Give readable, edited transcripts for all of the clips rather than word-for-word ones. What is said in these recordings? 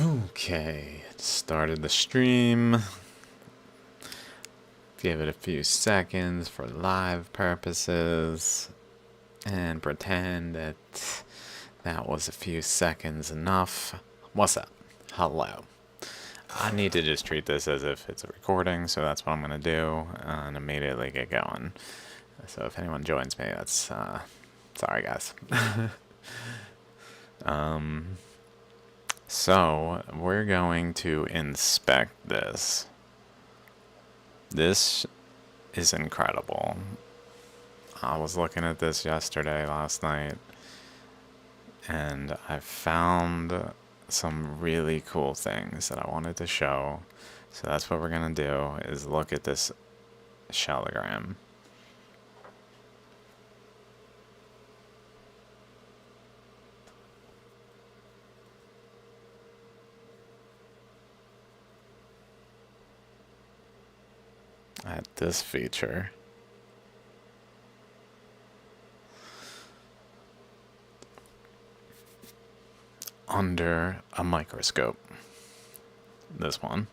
Okay, started the stream. Give it a few seconds for live purposes and pretend that that was a few seconds enough. What's up? Hello. I need to just treat this as if it's a recording, so that's what I'm going to do and immediately get going. So if anyone joins me, that's sorry guys. So we're going to inspect this. This is incredible. I was looking at this last night, and I found some really cool things that I wanted to show. So that's what we're gonna do, is look at this Shaligram. At this feature. Under a microscope. This one.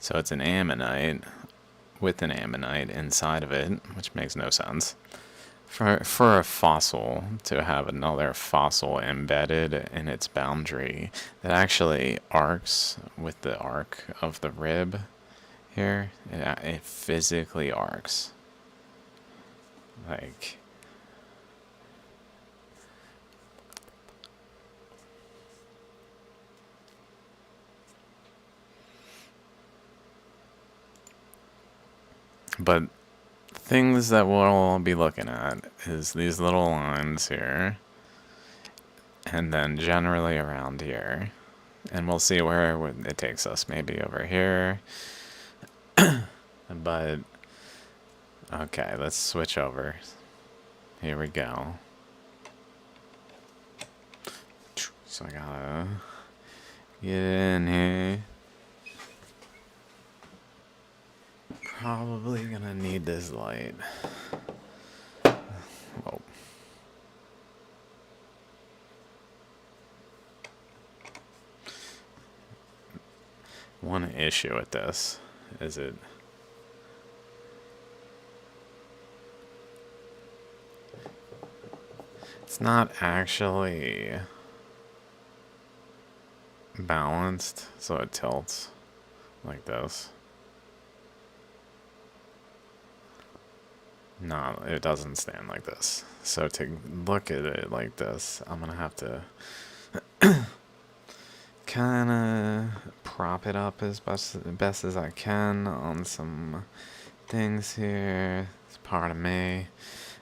So it's an ammonite with an ammonite inside of it, which makes no sense. For a fossil to have another fossil embedded in its boundary that actually arcs with the arc of the rib here, it physically arcs. Like, but things that we'll be looking at is these little lines here, and then generally around here, and we'll see where it takes us. Maybe over here. But okay, let's switch over. Here we go. So I gotta get in here. Probably gonna need this light. Whoa. One issue with this is it's not actually balanced, so it tilts like this. No, it doesn't stand like this. So to look at it like this, I'm gonna have to kind of prop it up as best as I can on some things here. It's part of me.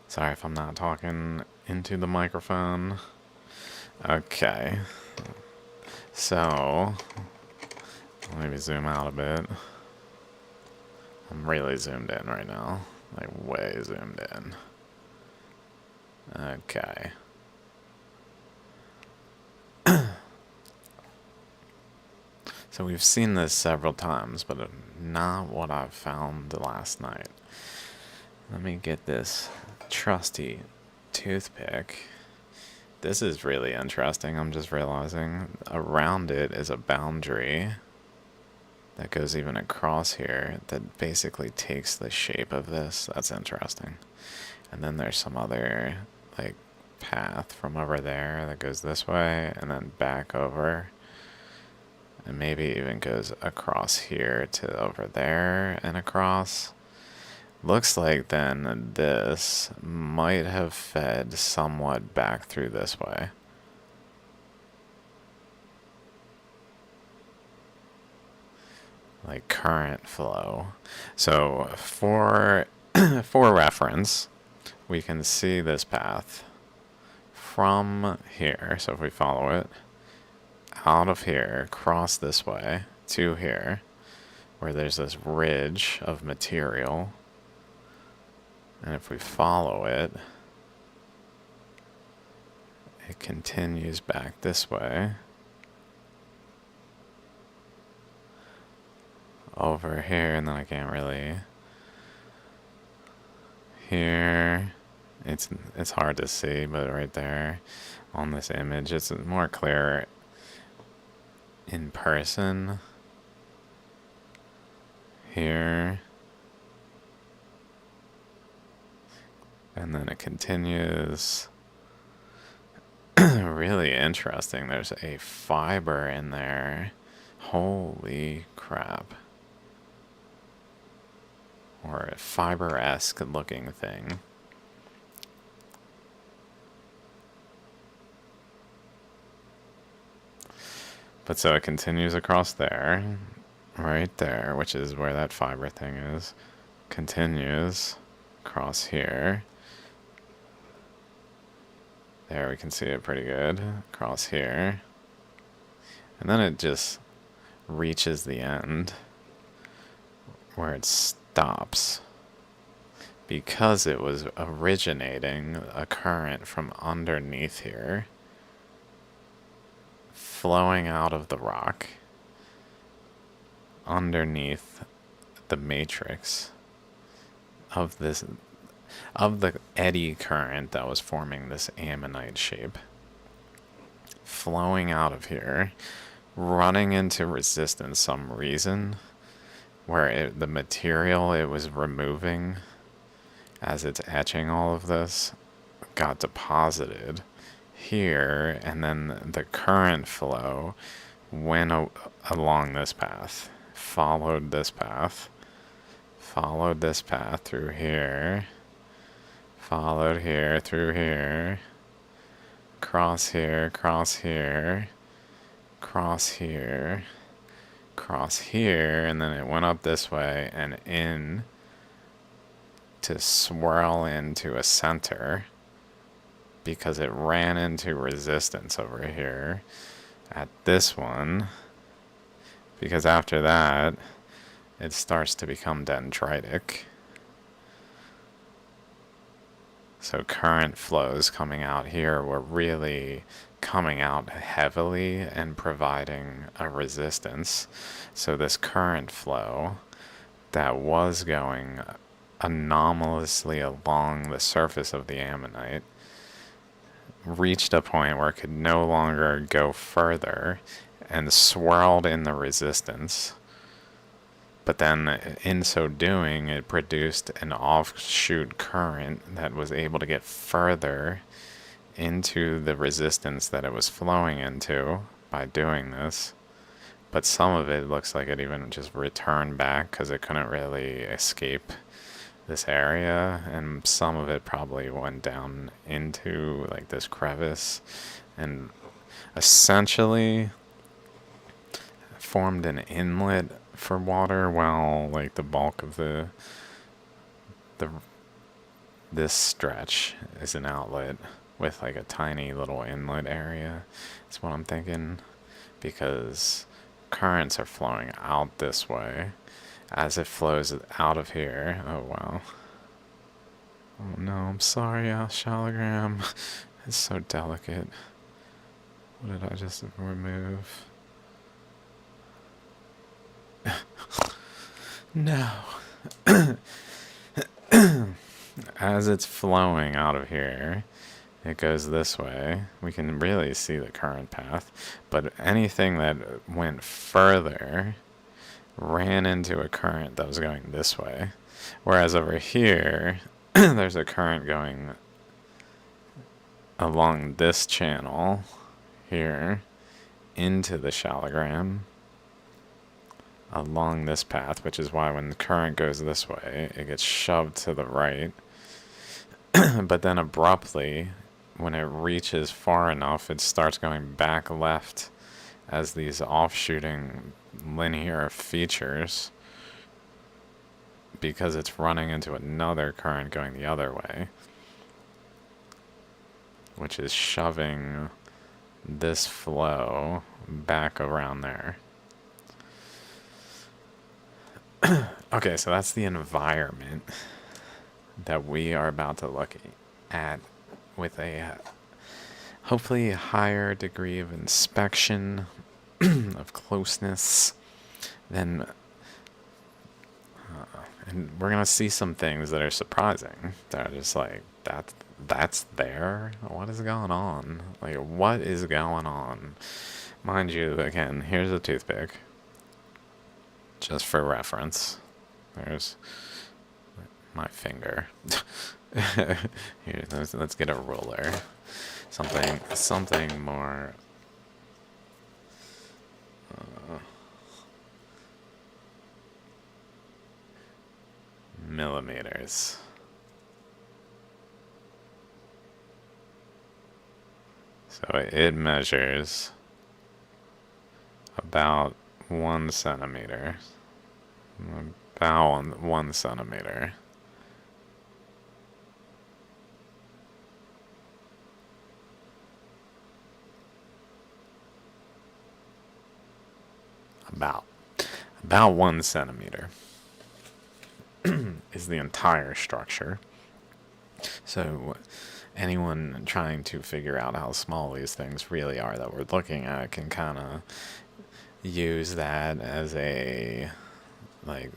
Sorry if I'm not talking into the microphone. Okay. So, maybe zoom out a bit. I'm really zoomed in right now. Like, way zoomed in. Okay. So we've seen this several times, but not what I found last night. Let me get this trusty toothpick. This is really interesting. I'm just realizing around it is a boundary that goes even across here that basically takes the shape of this. That's interesting. And then there's some other like path from over there that goes this way and then back over, and maybe even goes across here to over there and across. Looks like then this might have fed somewhat back through this way. Like current flow. So for for reference, we can see this path from here. So if we follow it out of here, cross this way to here, where there's this ridge of material. And if we follow it, it continues back this way. Over here, and then I can't really... Here, It's hard to see, but right there on this image, it's more clear in person. Here. And then it continues. Really interesting. There's a fiber in there. Holy crap. Or a fiber-esque looking thing. But so it continues across there. Right there, which is where that fiber thing is. Continues across here. There, we can see it pretty good. Across here. And then it just reaches the end where it stops. Because it was originating a current from underneath here, flowing out of the rock, underneath the matrix of this, of the eddy current that was forming this ammonite shape, flowing out of here, running into resistance some reason, where the material it was removing as it's etching all of this got deposited here, and then the current flow went along this path, followed this path through here, followed here through here, cross here, cross here, cross here, cross here, and then it went up this way and in to swirl into a center because it ran into resistance over here at this one, because after that it starts to become dendritic. So current flows coming out here were really coming out heavily and providing a resistance. So this current flow that was going anomalously along the surface of the ammonite reached a point where it could no longer go further and swirled in the resistance. But then in so doing, it produced an offshoot current that was able to get further into the resistance that it was flowing into by doing this. But some of it looks like it even just returned back because it couldn't really escape this area, and some of it probably went down into like this crevice and essentially formed an inlet for water, while like the bulk of this stretch is an outlet with like a tiny little inlet area. That's what I'm thinking, because currents are flowing out this way. As it flows out of here, oh wow. Oh no, I'm sorry, Shaligram. It's so delicate. What did I just remove? No. As it's flowing out of here, it goes this way. We can really see the current path, but anything that went further ran into a current that was going this way. Whereas over here, there's a current going along this channel here into the Shaligram along this path, which is why when the current goes this way, it gets shoved to the right. But then abruptly, when it reaches far enough, it starts going back left as these offshooting linear features, because it's running into another current going the other way, which is shoving this flow back around there. Okay, so that's the environment that we are about to look at with a hopefully a higher degree of inspection, of closeness, then and we're gonna see some things that are surprising, that are just like, That's there? What is going on? Like, what is going on? Mind you, again, here's a toothpick. Just for reference. There's my finger. Here, let's get a ruler. Something more millimeters. So it measures about 1 centimeter. About 1 centimeter. About. About 1 centimeter is the entire structure. So anyone trying to figure out how small these things really are that we're looking at can kind of use that as a, like,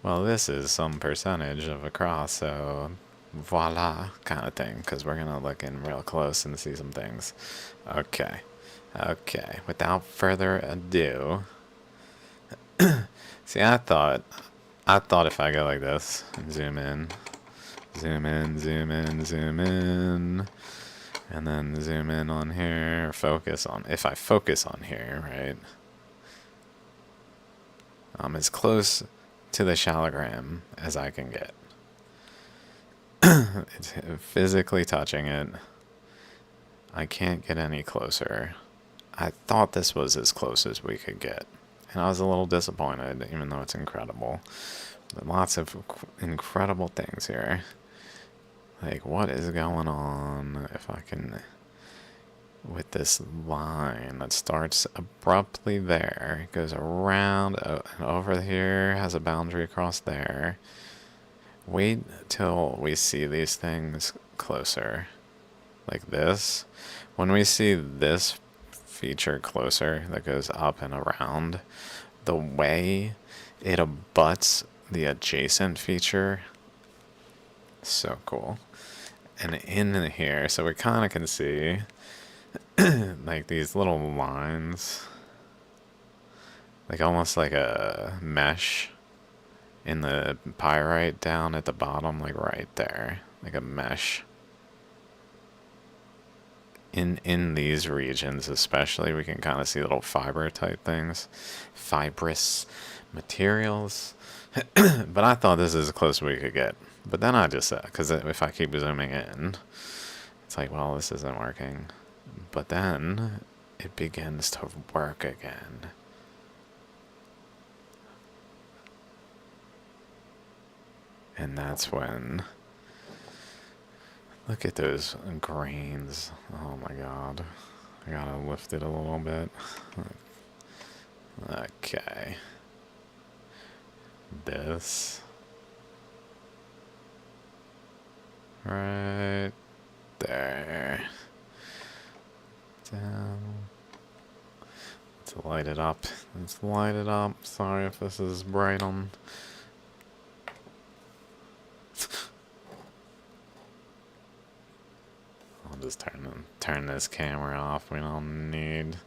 well, this is some percentage of a cross, so voila, kind of thing, because we're going to look in real close and see some things. Okay. Okay. Without further ado, see, I thought if I go like this, and zoom in, zoom in, zoom in, zoom in, and then zoom in on here, or focus on, if I focus on here, right, I'm as close to the Shaligram as I can get. It's physically touching it. I can't get any closer. I thought this was as close as we could get. And I was a little disappointed, even though it's incredible. But lots of incredible things here. Like, what is going on if I can... with this line that starts abruptly there, goes around and over here, has a boundary across there. Wait till we see these things closer, like this. When we see this feature closer that goes up and around, the way it abuts the adjacent feature, so cool. And in here, so we kind of can see like these little lines, like almost like a mesh in the pyrite down at the bottom, like right there, like a mesh. In these regions especially, we can kind of see little fiber type things, fibrous materials. But I thought this is as close as we could get. But then I just said, because if I keep zooming in, it's like, well, this isn't working. But then it begins to work again. And that's when, look at those grains. Oh my god. I gotta lift it a little bit. Okay. This. Right there. Down. Let's light it up. Let's light it up. Sorry if this is bright on. I'll just turn this camera off. We don't need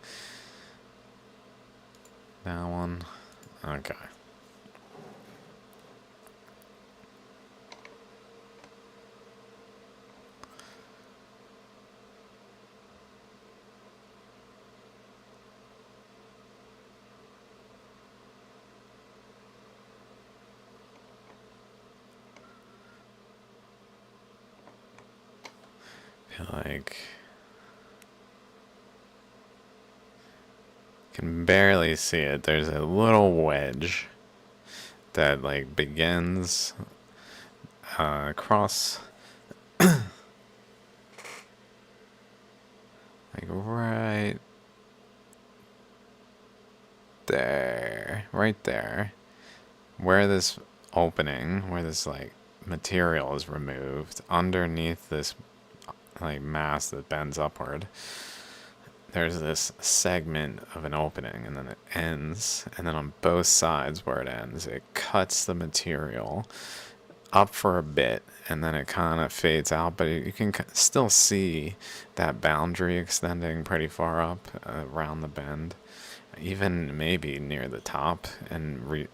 that one. Okay. Like, can barely see it. There's a little wedge that like begins across like right there, where this opening, where this like material is removed underneath this like mass that bends upward. There's this segment of an opening, and then it ends, and then on both sides where it ends, it cuts the material up for a bit, and then it kind of fades out, but you can still see that boundary extending pretty far up around the bend, even maybe near the top, and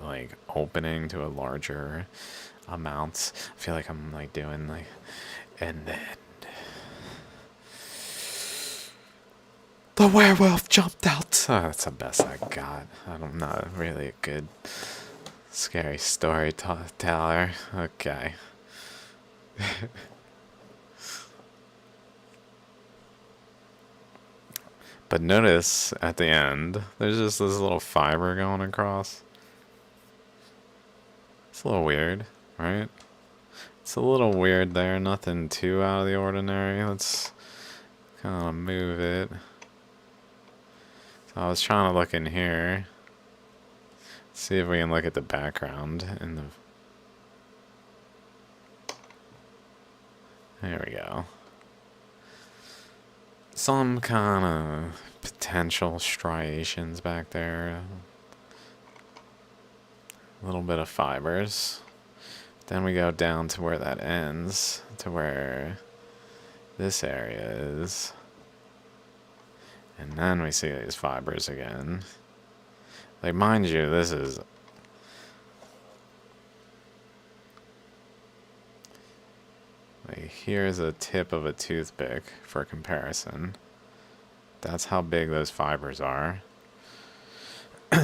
like opening to a larger amount. I feel like I'm like doing like, and then the werewolf jumped out. Oh, that's the best I got. I'm not really a good scary storyteller. Okay. But notice at the end, there's just this little fiber going across. It's a little weird, right? It's a little weird there. Nothing too out of the ordinary. Let's kind of move it. So I was trying to look in here. See if we can look at the background in the... There we go. Some kind of potential striations back there. A little bit of fibers. Then we go down to where that ends, to where this area is. And then we see these fibers again. Like, mind you, this is... Like, here's a tip of a toothpick for comparison. That's how big those fibers are.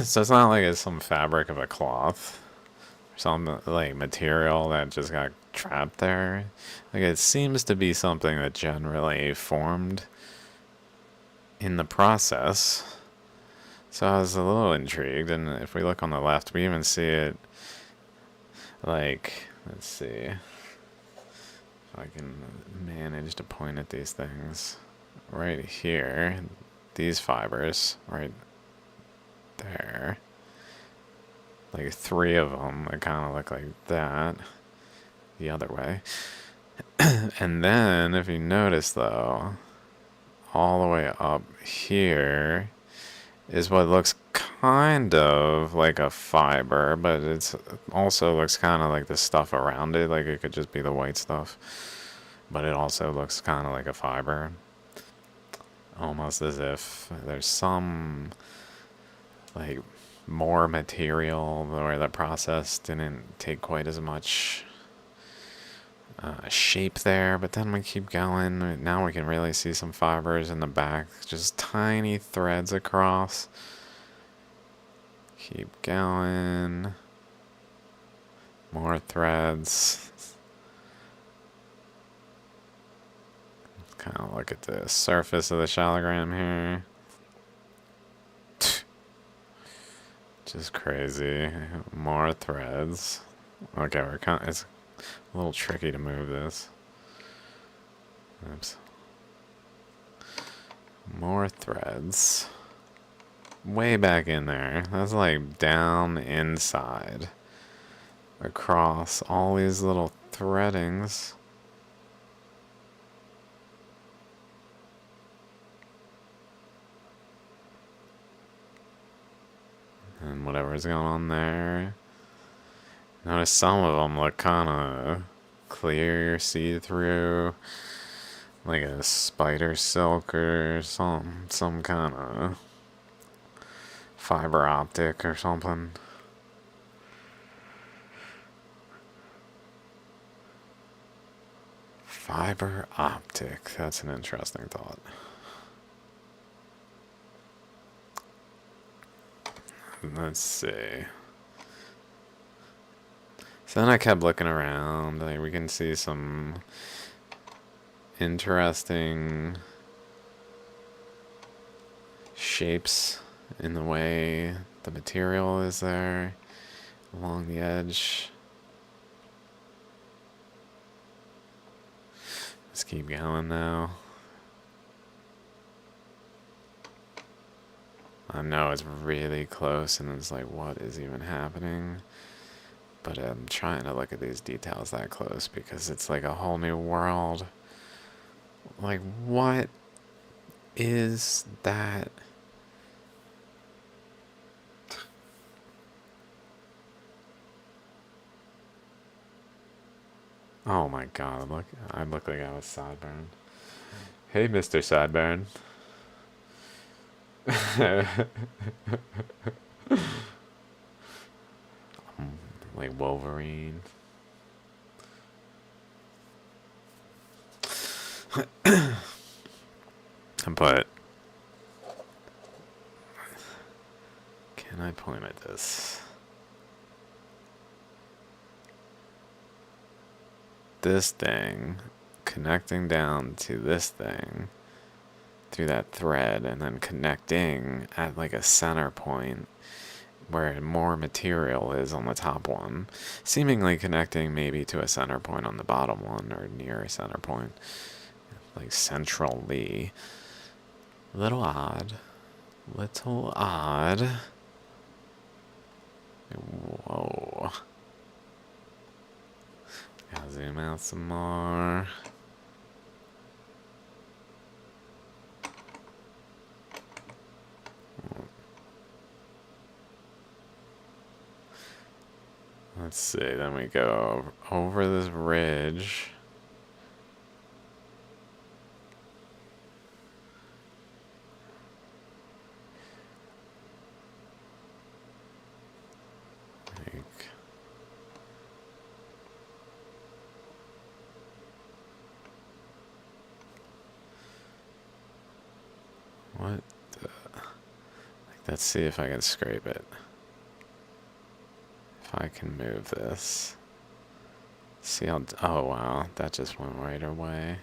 So it's not like it's some fabric of a cloth. Some, like, material that just got trapped there. Like, it seems to be something that generally formed in the process. So I was a little intrigued, and if we look on the left, we even see it, like, let's see if I can manage to point at these things. Right here, these fibers, right there, like 3 of them that kind of look like that, the other way. And then, if you notice though, all the way up here is what looks kind of like a fiber, but it's also looks kind of like the stuff around it, like it could just be the white stuff, but it also looks kind of like a fiber, almost as if there's some like more material where the process didn't take quite as much shape there. But then we keep going. Now we can really see some fibers in the back, just tiny threads across. Keep going. More threads. Kind of look at the surface of the Shaligram here. Just crazy. More threads. Okay, it's a little tricky to move this. Oops. More threads. Way back in there. That's like down inside. Across all these little threadings. And whatever's going on there. Notice some of them look kind of clear, see-through, like a spider silk or some kind of fiber optic or something. Fiber optic, that's an interesting thought. Let's see. So then I kept looking around. Like, we can see some interesting shapes in the way the material is there along the edge. Let's keep going now. I know it's really close and it's like, what is even happening? But I'm trying to look at these details that close because it's like a whole new world. Like, what is that? Oh my god, look, I look like I was sideburn. Hey, Mr. Sideburn. Like Wolverine. But can I point at this? This thing connecting down to this thing through that thread and then connecting at like a center point where more material is on the top one, seemingly connecting maybe to a center point on the bottom one or near a center point, like centrally. Little odd. Little odd. Whoa. Gotta zoom out some more. Let's see, then we go over this ridge. Like, what the? Like, let's see if I can scrape it. If I can move this. See how, oh wow, that just went right away.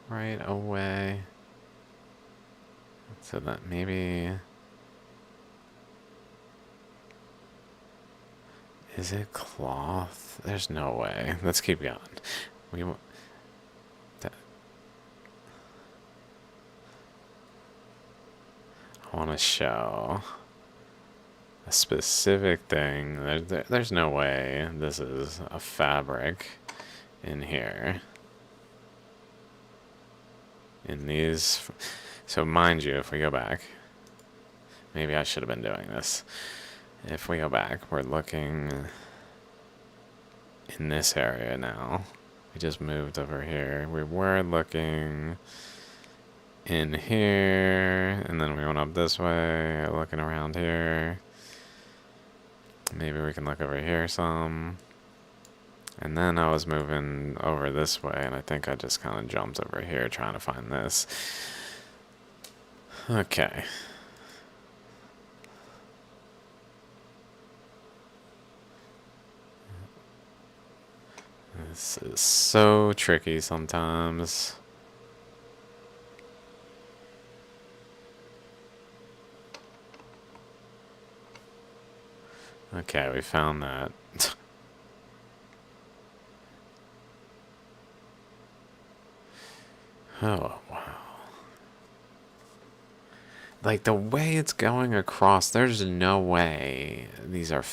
Right away. So that maybe, is it cloth? There's no way. Let's keep going. We that, I want to show a specific thing. There's no way this is a fabric in here. In these, so mind you, if we go back, maybe I should have been doing this. If we go back, we're looking in this area now. We just moved over here. We were looking in here, and then we went up this way, looking around here. Maybe we can look over here some. And then I was moving over this way, and I think I just kind of jumped over here trying to find this. Okay. This is so tricky sometimes. Okay, we found that. Oh, wow. Like, the way it's going across, there's no way these are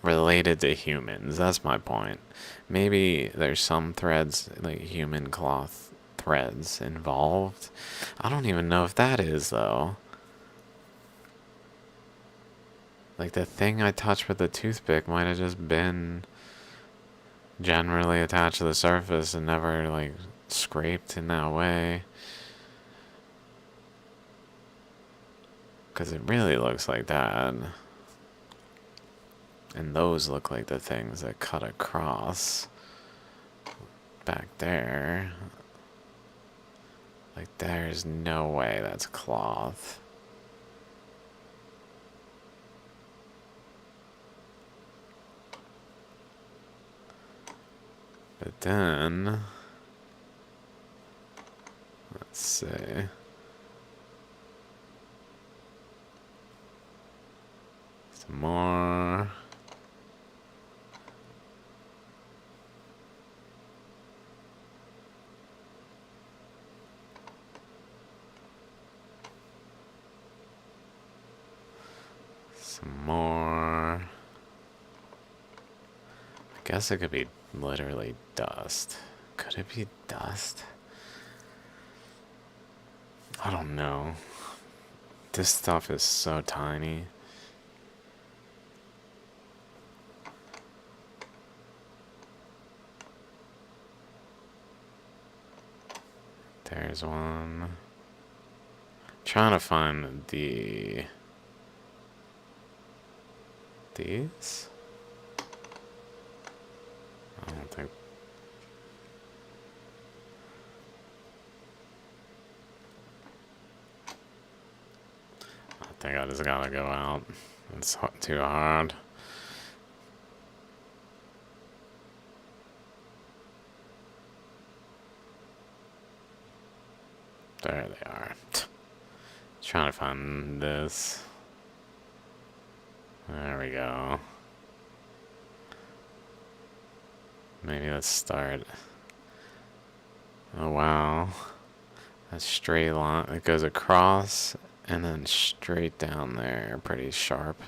related to humans. That's my point. Maybe there's some threads, like human cloth threads involved. I don't even know if that is, though. Like, the thing I touched with the toothpick might have just been generally attached to the surface and never, like, scraped in that way. Because it really looks like that. And those look like the things that cut across back there. Like, there's no way that's cloth. But then, let's see. Some more. Some more. I guess it could be literally dust. Could it be dust? I don't know. This stuff is so tiny. There's one. Trying to find these? I don't think. I think I just gotta go out. It's too hard. There they are. Trying to find this. There we go. Maybe let's start. Oh wow. A straight line. It goes across and then straight down there. Pretty sharp.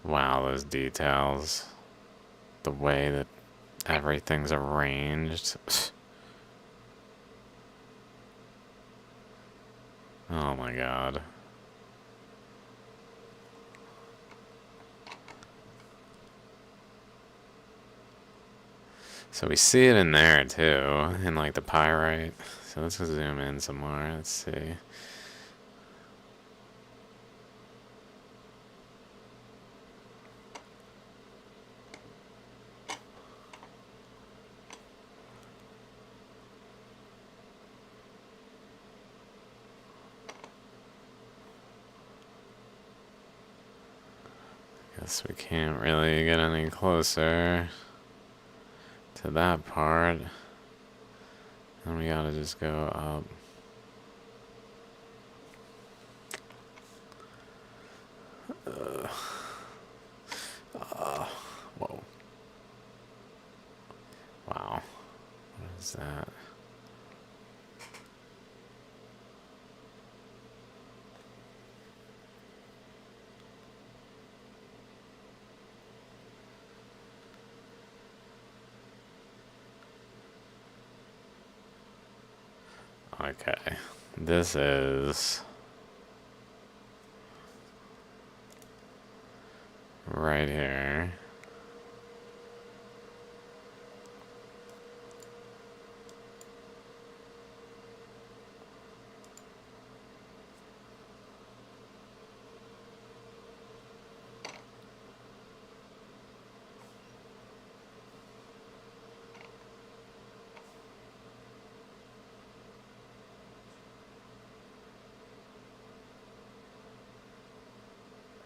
Wow, those details. The way that everything's arranged. Oh my god. So we see it in there too, in like the pyrite. So let's go zoom in some more. Let's see. Guess we can't really get any closer to that part. And we gotta just go up. Whoa. Wow. What is that? Okay. This is right here.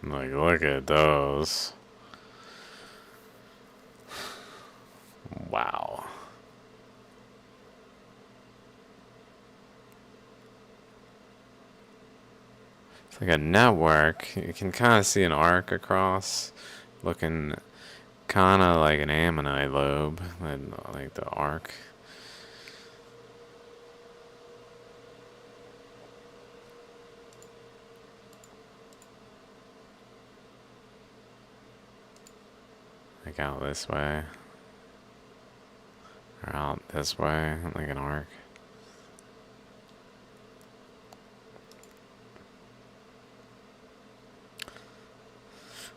Like, look at those. Wow. It's like a network. You can kind of see an arc across, looking kind of like an ammonite lobe, like the arc. Like out this way. Or out this way, like an arc.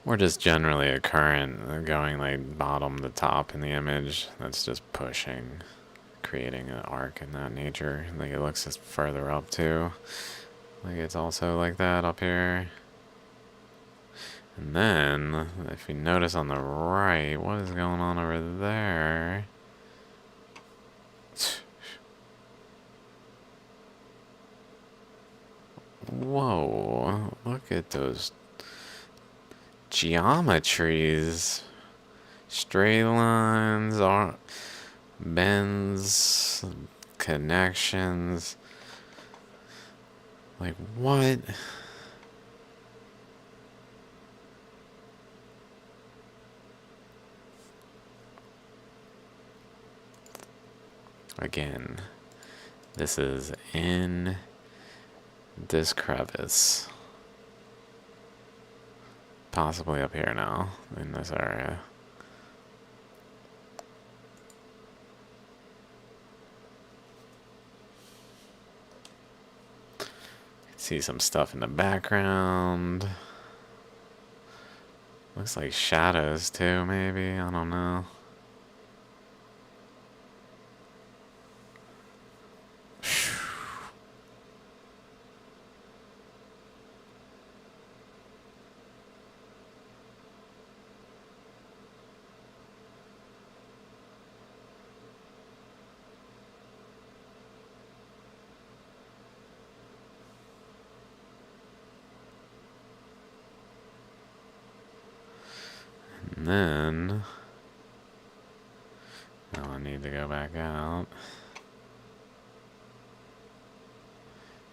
Or just generally a current going like bottom to top in the image that's just pushing, creating an arc in that nature. Like it looks just further up too. Like it's also like that up here. And then, if you notice on the right, what is going on over there? Whoa, look at those geometries. Straight lines, bends, connections. Like, what? Again, this is in this crevice. Possibly up here now, in this area. See some stuff in the background. Looks like shadows too, maybe. I don't know. And then now I need to go back out.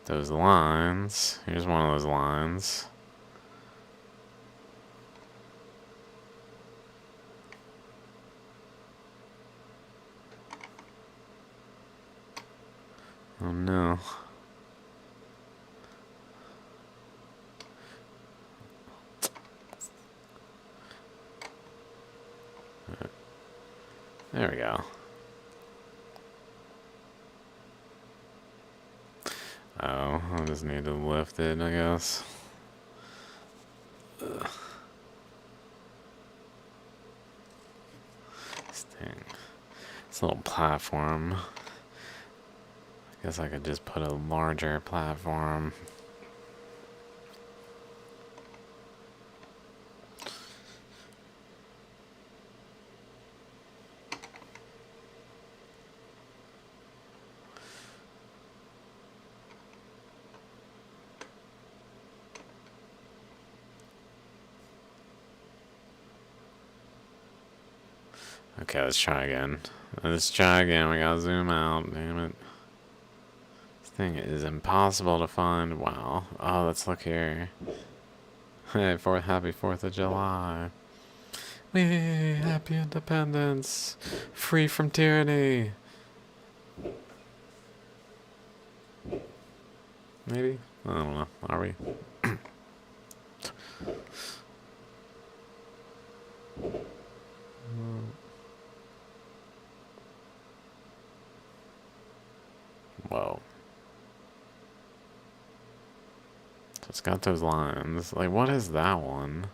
Those lines. Here's one of those lines. Oh no. There we go. Oh, I just need to lift it, I guess. Ugh. This thing. This little platform. I guess I could just put a larger platform. Okay, let's try again. Let's try again. We gotta zoom out. Damn it. This thing is impossible to find. Wow. Oh, let's look here. Hey, happy 4th of July. Whee! Happy independence. Free from tyranny. Maybe? I don't know. Are we? Whoa. So it's got those lines. Like, what is that one?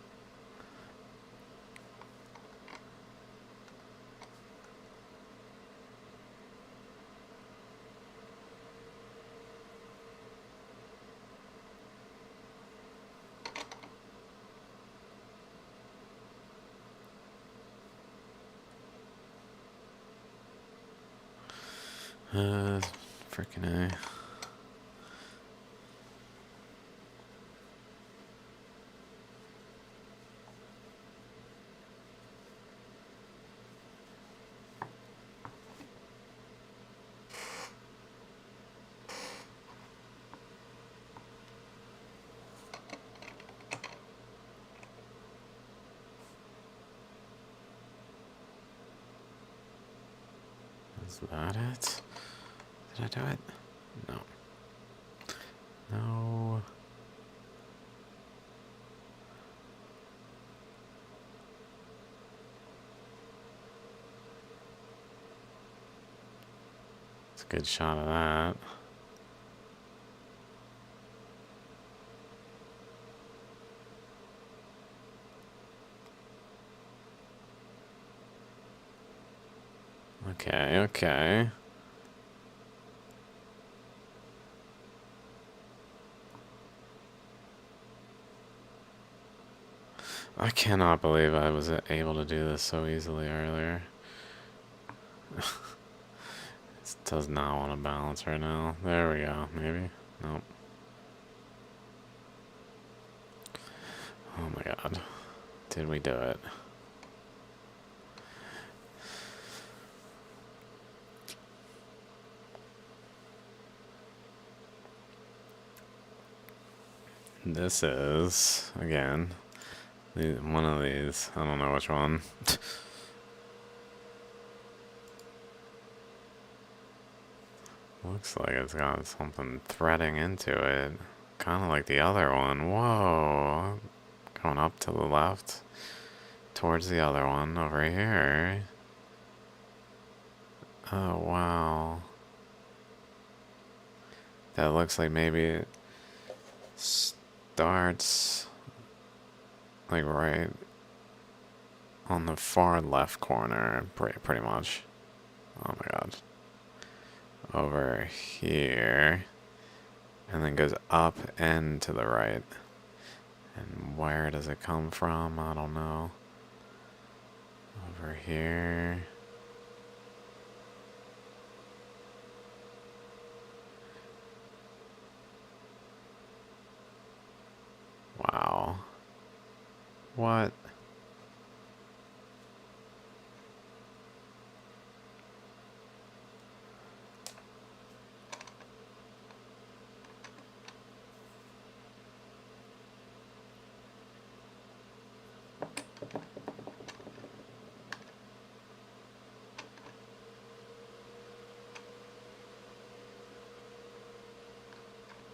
Freaking A. Is that it? Did I do it? No. No. It's a good shot of that. Okay, okay. I cannot believe I was able to do this so easily earlier. It does not want to balance right now. There we go, maybe. Nope. Oh my god. Did we do it? This is, again, one of these. I don't know which one. Looks like it's got something threading into it. Kind of like the other one. Whoa. Going up to the left. Towards the other one over here. Oh, wow. That looks like maybe it starts like right on the far left corner, pretty much. Oh my god. Over here. And then goes up and to the right. And where does it come from? I don't know. Over here. Wow. What?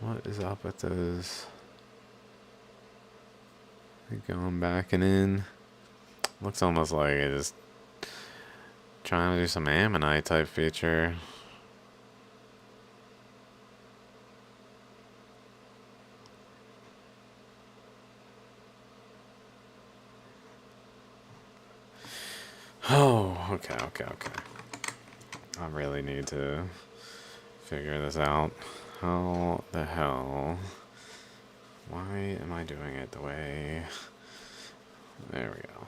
What is up with those? Going back and in. Looks almost like it's trying to do some ammonite type feature. Oh, okay. I really need to figure this out. How the hell? Why am I doing it the way? There we go.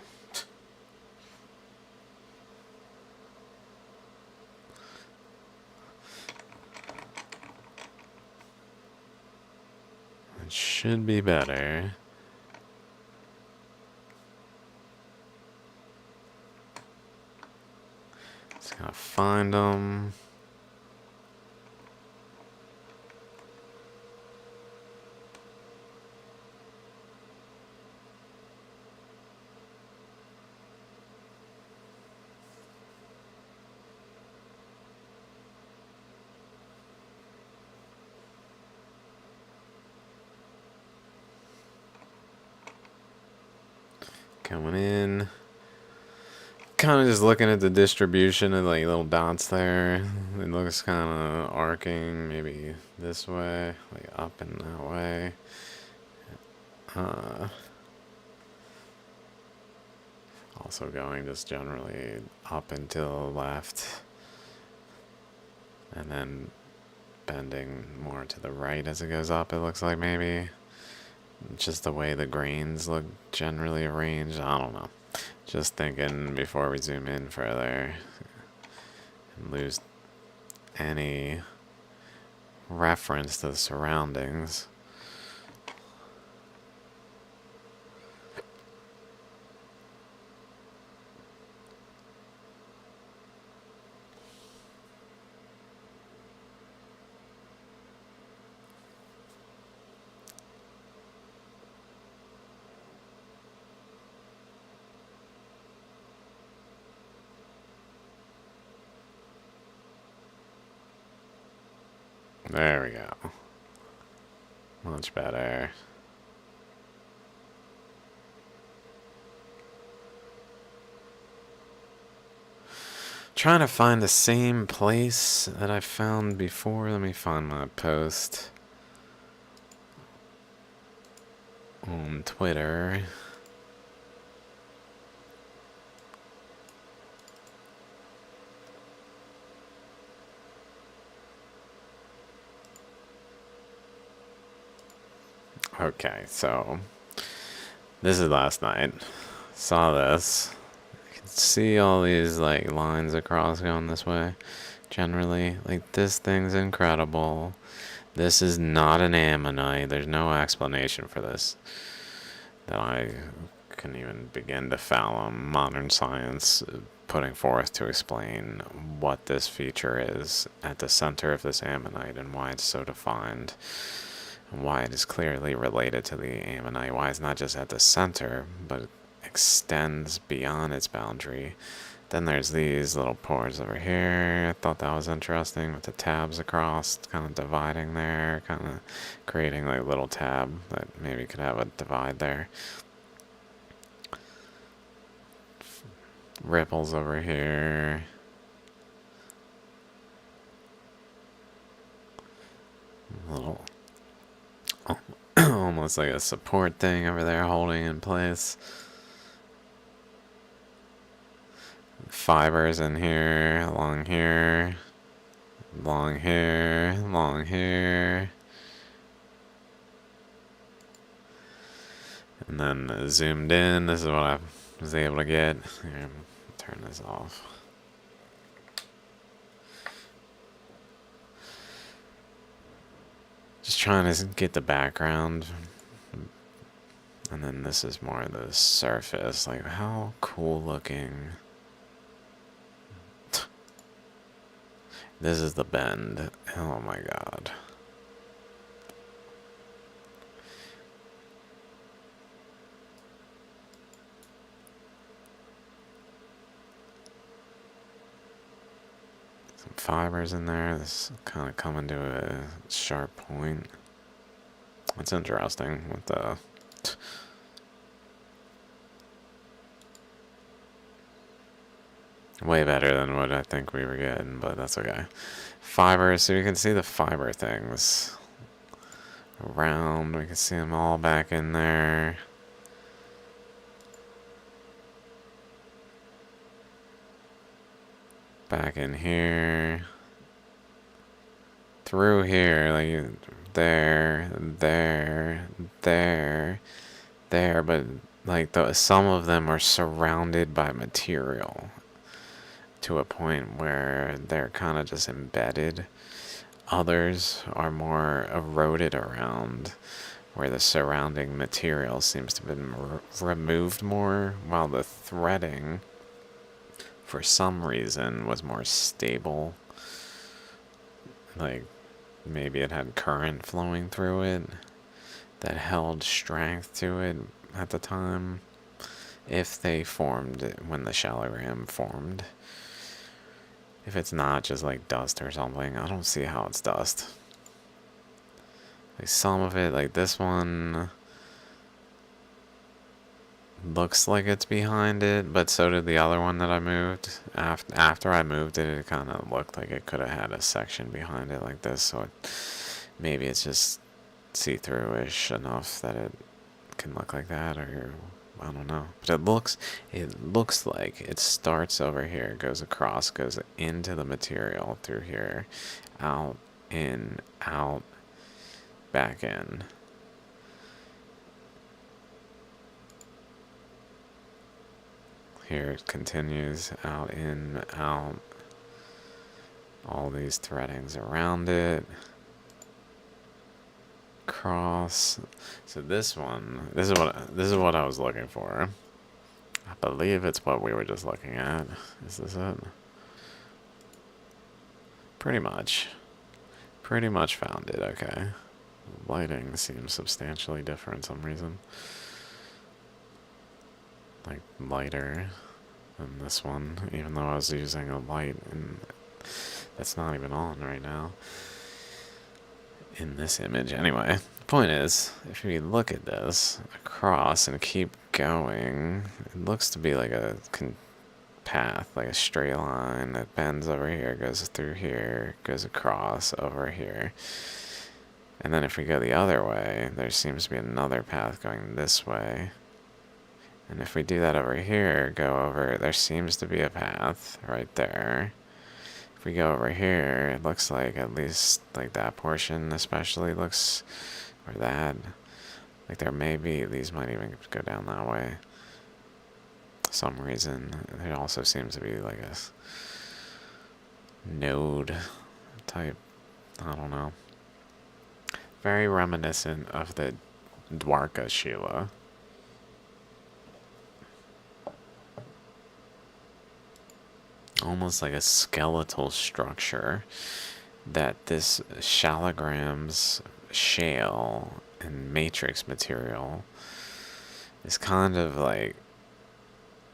It should be better. Just gotta find them. Coming in. Kind of just looking at the distribution of like little dots there. It looks kind of arcing, maybe this way, like up and that way. Also going just generally up and to the left. And then bending more to the right as it goes up, it looks like maybe. Just the way the grains look generally arranged, I don't know. Just thinking before we zoom in further and lose any reference to the surroundings. There we go. Much better. Trying to find the same place that I found before. Let me find my post on Twitter. Okay, so this is last night. Saw this. You can see all these like lines across going this way. Generally, like this thing's incredible. This is not an ammonite. There's no explanation for this that I can even begin to fathom modern science putting forth to explain what this feature is at the center of this ammonite and why it's so defined. Why it is clearly related to the ammonite, why it's not just at the center, but extends beyond its boundary. Then there's these little pores over here. I thought that was interesting with the tabs across, kind of dividing there, kind of creating like a little tab that maybe could have a divide there. Ripples over here. Little almost like a support thing over there holding in place. Fibers in here, along here, long here, long here. And then zoomed in, this is what I was able to get. Here, turn this off. Just trying to get the background. And then this is more of the surface. Like, how cool looking. This is the bend. Oh my god. Some fibers in there. This kind of coming to a sharp point. That's interesting with the. Way better than what I think we were getting, but that's okay. Fibers, so you can see the fiber things around. We can see them all back in there. Back in here. Through here, like there, but like some of them are surrounded by material to a point where they're kind of just embedded. Others are more eroded around, where the surrounding material seems to have been removed more, while the threading, for some reason, was more stable. Like, maybe it had current flowing through it that held strength to it at the time, if they formed when the Shaligram formed. If it's not just like dust or something, I don't see how it's dust. Like some of it, like this one, looks like it's behind it, but so did the other one that I moved. After I moved it, it kind of looked like it could have had a section behind it like this, so maybe it's just see-through-ish enough that it can look like that, or I don't know. But it looks like it starts over here, goes across, goes into the material through here, out, in, out, back in. Here it continues, out, in, out. All these threadings around it. Cross. So this one, this is what I was looking for. I believe it's what we were just looking at. Is this it? Pretty much. Pretty much found it, okay. Lighting seems substantially different for some reason. Like lighter than this one, even though I was using a light and that's not even on right now in this image. Anyway, the point is, if you look at this across and keep going, it looks to be like a path, like a straight line that bends over here, goes through here, goes across over here. And then if we go the other way, there seems to be another path going this way. And if we do that over here, go over, there seems to be a path right there. If we go over here, it looks like, at least like that portion especially looks, or that, like there may be, these might even go down that way. Some reason. There also seems to be like a node type, I don't know. Very reminiscent of the Dwarka Shila. Almost like a skeletal structure that this Shaligram's shale and matrix material is kind of like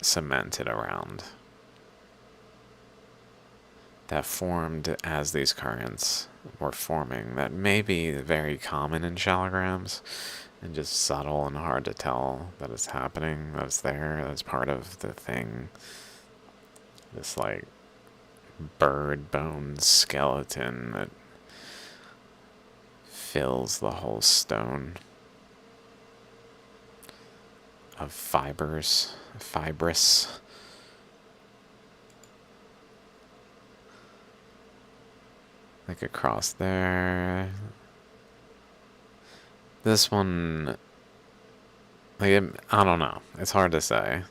cemented around, that formed as these currents were forming, that may be very common in Shaligrams and just subtle and hard to tell that it's happening, that it's there, that's part of the thing. This like bird bone skeleton that fills the whole stone of fibrous. Like across there. This one, like, I don't know. It's hard to say.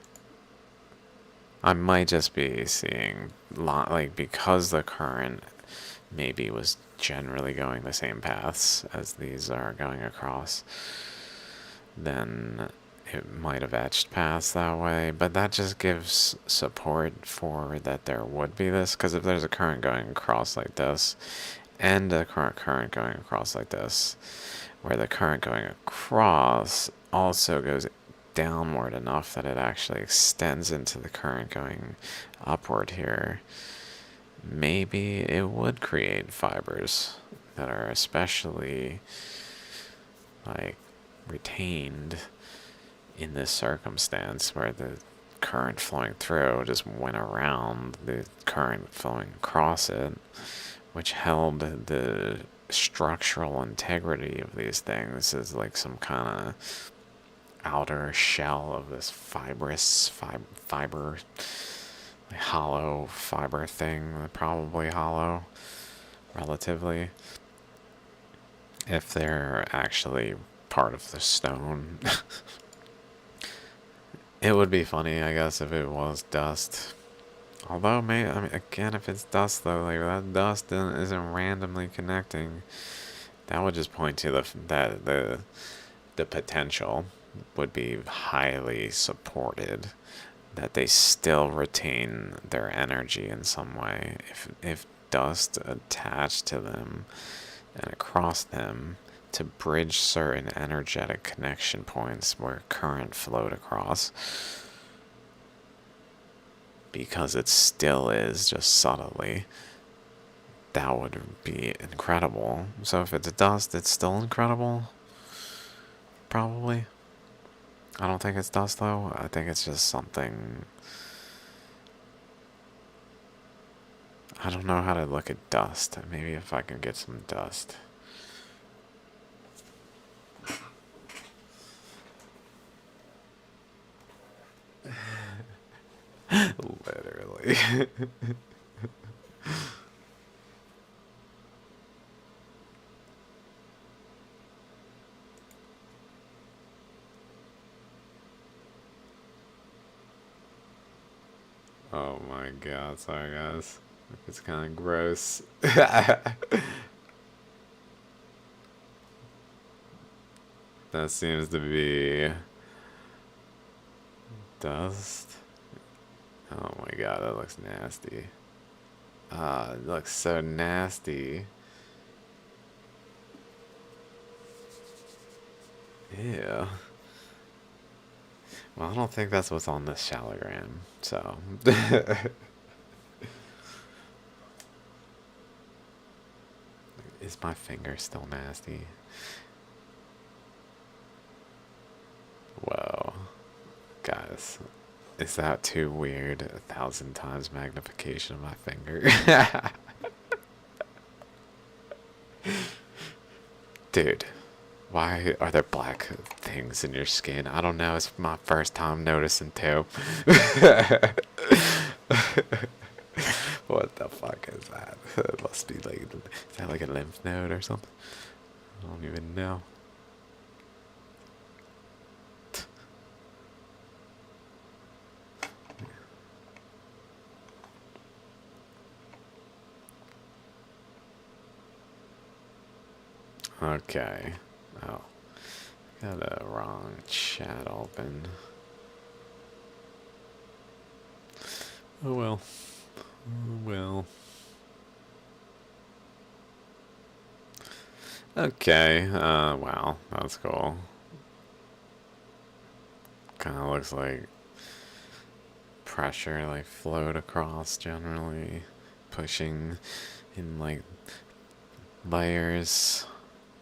I might just be seeing, like, because the current maybe was generally going the same paths as these are going across, then it might have etched paths that way, but that just gives support for that there would be this, because if there's a current going across like this, and a current going across like this, where the current going across also goes downward enough that it actually extends into the current going upward here, maybe it would create fibers that are especially like retained in this circumstance where the current flowing through just went around the current flowing across it, which held the structural integrity of these things as like some kind of outer shell of this fibrous fiber, like hollow fiber thing, probably hollow relatively, if they're actually part of the stone. It would be funny, I guess, if it was dust. Although, maybe, I mean, again, if it's dust, though, like, that dust isn't randomly connecting. That would just point to the potential would be highly supported, that they still retain their energy in some way. If dust attached to them and across them to bridge certain energetic connection points where current flowed across, because it still is just subtly, that would be incredible. So if it's dust, it's still incredible? Probably. I don't think it's dust though. I think it's just something. I don't know how to look at dust. Maybe if I can get some dust. Literally. Oh my god, sorry guys. It's kind of gross. That seems to be dust. Oh my god, that looks nasty. It looks so nasty. Ew. Well, I don't think that's what's on this Shaligram, so. Is my finger still nasty? Whoa. Guys, is that too weird? 1,000 times magnification of my finger. Dude, why are there black things in your skin? I don't know, it's my first time noticing too. What the fuck is that? It must be like, is that like a lymph node or something? I don't even know. Okay. Oh. Got a wrong chat open. Oh well. Oh well. Okay, wow, that's cool. Kinda looks like pressure, like, flowed across generally, pushing in, like, layers,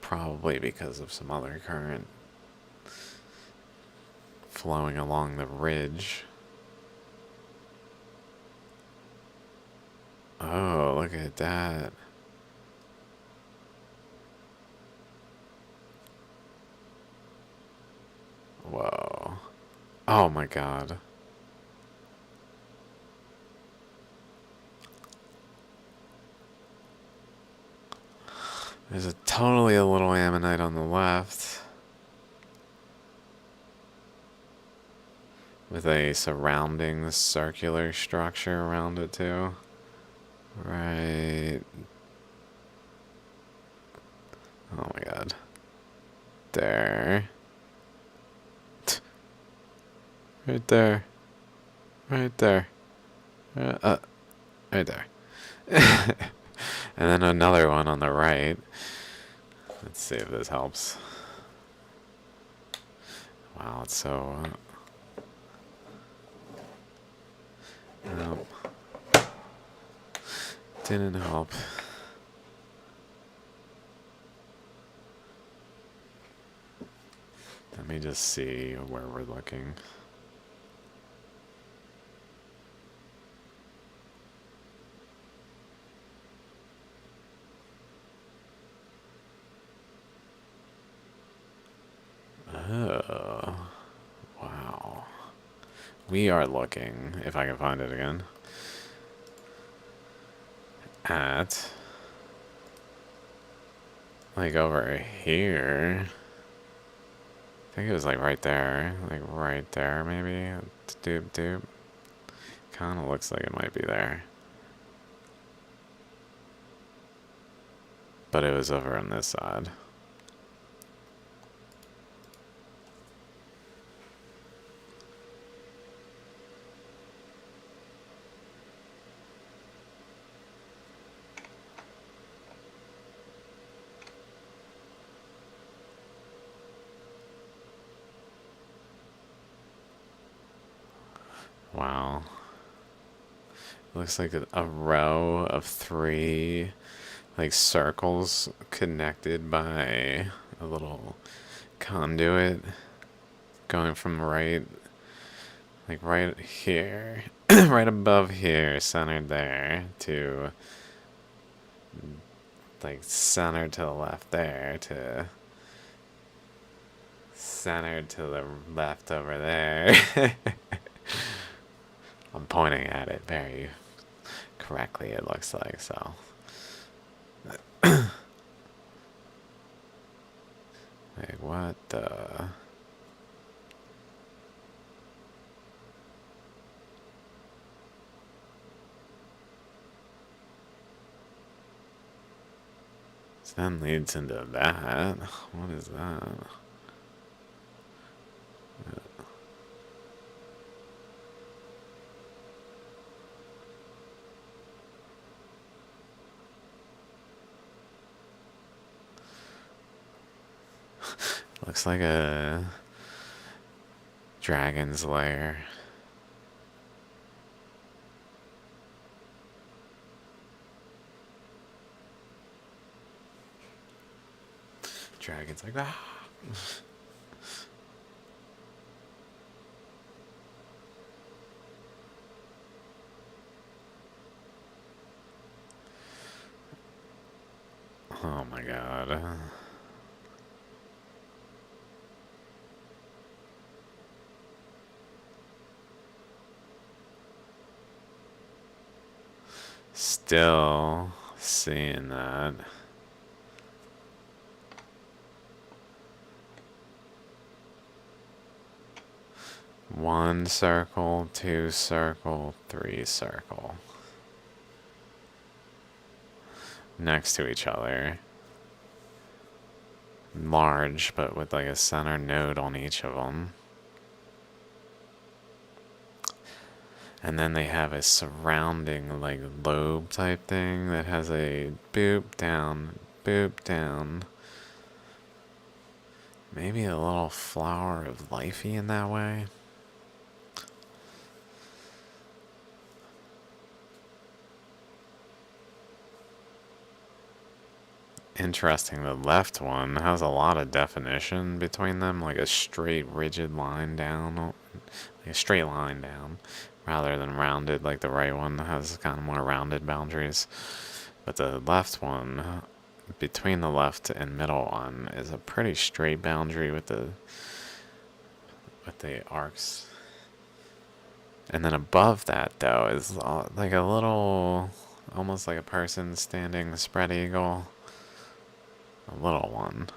probably because of some other current flowing along the ridge. Oh, look at that. Whoa. Oh my god. There's a totally a little ammonite on the left with a surrounding circular structure around it too. Right. Oh my god. There. Right there. Right there. Right there. And then another one on the right. Let's see if this helps. Wow, it's so... nope. Didn't help. Let me just see where we're looking. Oh, wow. We are looking, if I can find it again, at, like, over here. I think it was, like, right there. Like, right there, maybe? Doop, doop. Kind of looks like it might be there. But it was over on this side. Wow. Looks like a row of 3, like, circles connected by a little conduit going from right, like, right here, right above here, centered there, to, like, centered to the left there, to centered to the left over there. I'm pointing at it very correctly, it looks like, so. Like, what the... So then leads into that. What is that? Looks like a dragon's lair. Dragon's like, ah. Oh my god. Still seeing that. One circle, 2 circle, 3 circle. Next to each other. Large, but with like a center node on each of them. And then they have a surrounding like lobe type thing that has a boop down, boop down. Maybe a little flower of lifey in that way. Interesting, the left one has a lot of definition between them, like a straight rigid line down, like a straight line down, rather than rounded like the right one has kind of more rounded boundaries. But the left one, between the left and middle one, is a pretty straight boundary with the arcs. And then above that, though, is like a little, almost like a person standing spread eagle. a little one.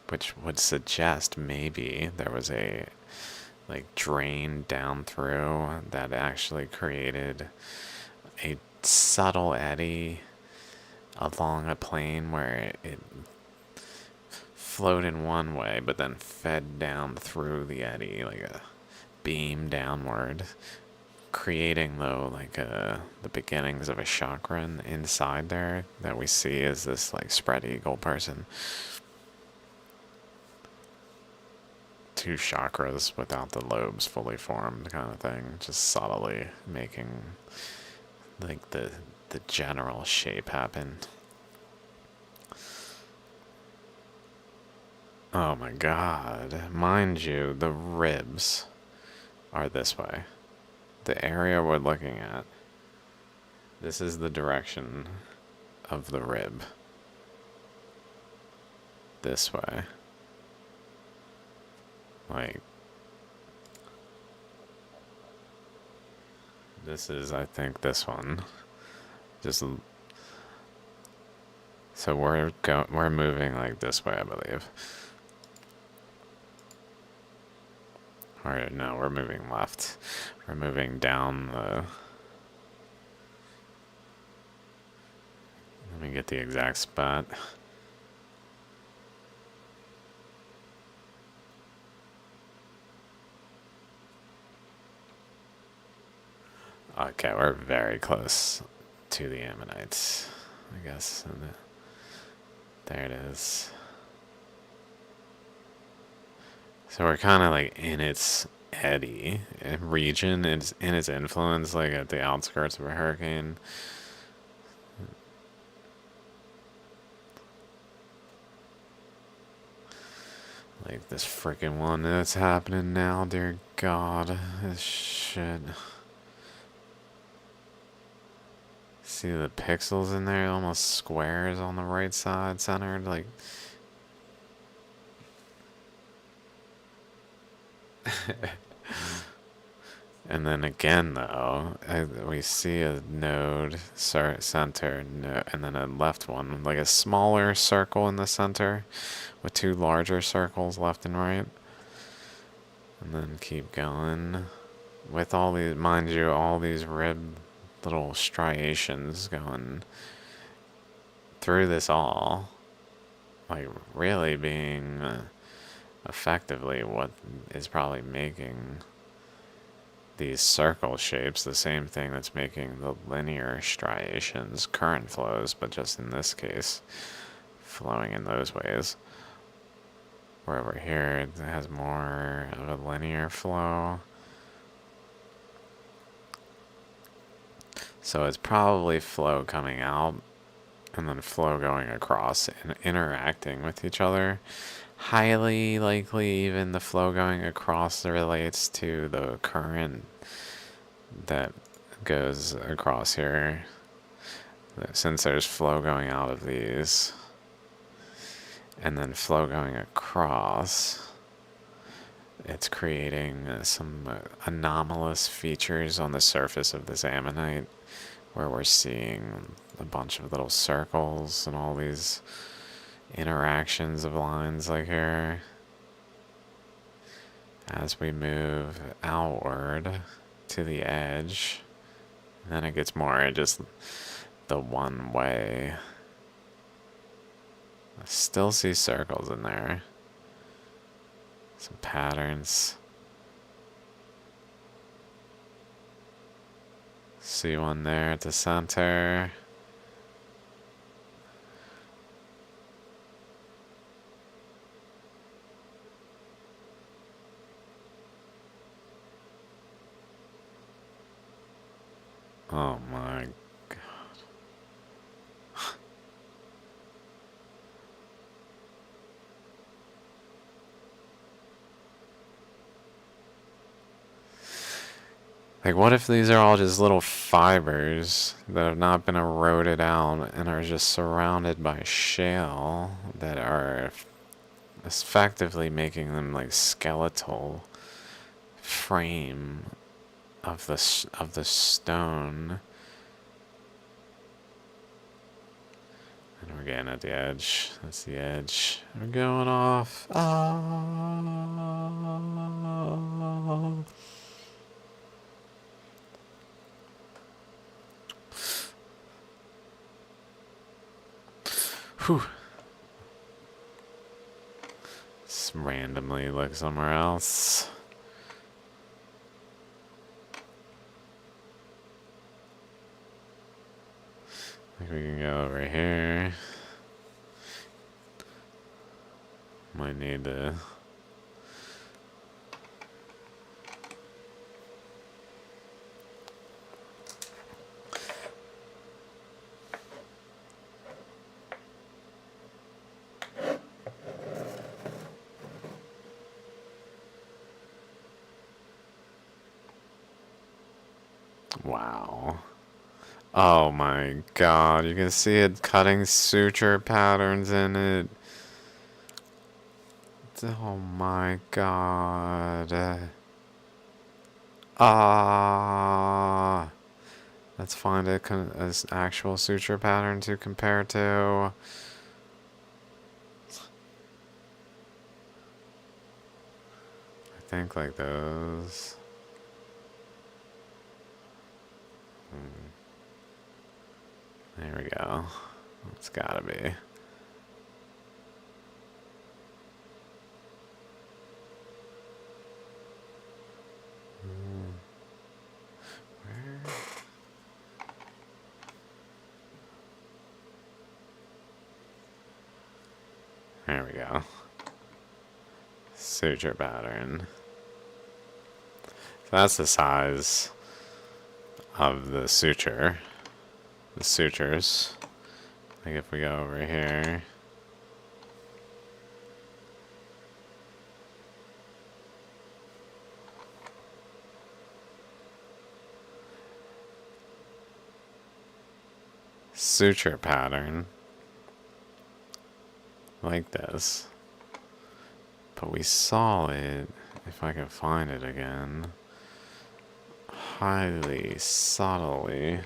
Which would suggest maybe there was a like drain down through that actually created a subtle eddy along a plane where it flowed in one way but then fed down through the eddy like a beam downward, creating though like the beginnings of a chakra inside there that we see as this like spread eagle person. Two chakras without the lobes fully formed kind of thing, just subtly making like the general shape happen. Oh my god. Mind you, the ribs are this way. The area we're looking at, this is the direction of the rib. This way. Like, this is, I think, this one. Just so we're moving like this way, I believe. Or no, we're moving left. We're moving down the. Let me get the exact spot. Okay, we're very close to the ammonites, I guess. There it is. So we're kind of like in its eddy region, it's in its influence, like at the outskirts of a hurricane. Like this freaking one that's happening now, dear God, this shit. See the pixels in there, almost squares on the right side, centered, like. And then again, though, we see a node, center, and then a left one, like a smaller circle in the center, with two larger circles left and right. And then keep going. With all these, mind you, all these rib little striations going through this all. Like, really being effectively what is probably making these circle shapes, the same thing that's making the linear striations current flows, but just in this case, flowing in those ways. Where over here, it has more of a linear flow. So it's probably flow coming out, and then flow going across and interacting with each other. Highly likely even the flow going across relates to the current that goes across here. Since there's flow going out of these, and then flow going across, it's creating some anomalous features on the surface of this ammonite, where we're seeing a bunch of little circles and all these interactions of lines like here. As we move outward to the edge, and then it gets more just the one way. I still see circles in there. Some patterns. See one there at the center. Oh my God. Like, what if these are all just little fibers that have not been eroded out and are just surrounded by shale that are effectively making them like skeletal frame of the stone And we're getting at the edge. That's the edge. We're going off. Oh. Whew. Just randomly look somewhere else. I think we can go over here. Might need to... Wow. Oh my god, you can see it cutting suture patterns in it. Oh my god. Let's find an actual suture pattern to compare to. I think like those. There we go. It's gotta be. Where? There we go. Suture pattern. So that's the size of the suture. The sutures. Like if we go over here. Suture pattern. Like this. But we saw it, if I can find it again, highly subtly.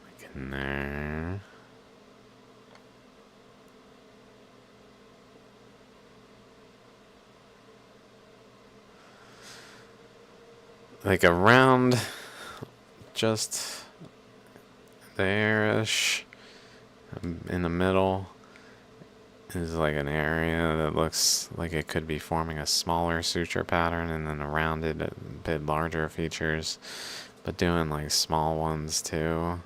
Like in there. Like around just there-ish, in the middle, is like an area that looks like it could be forming a smaller suture pattern, and then around it a bit larger features, but doing like small ones too.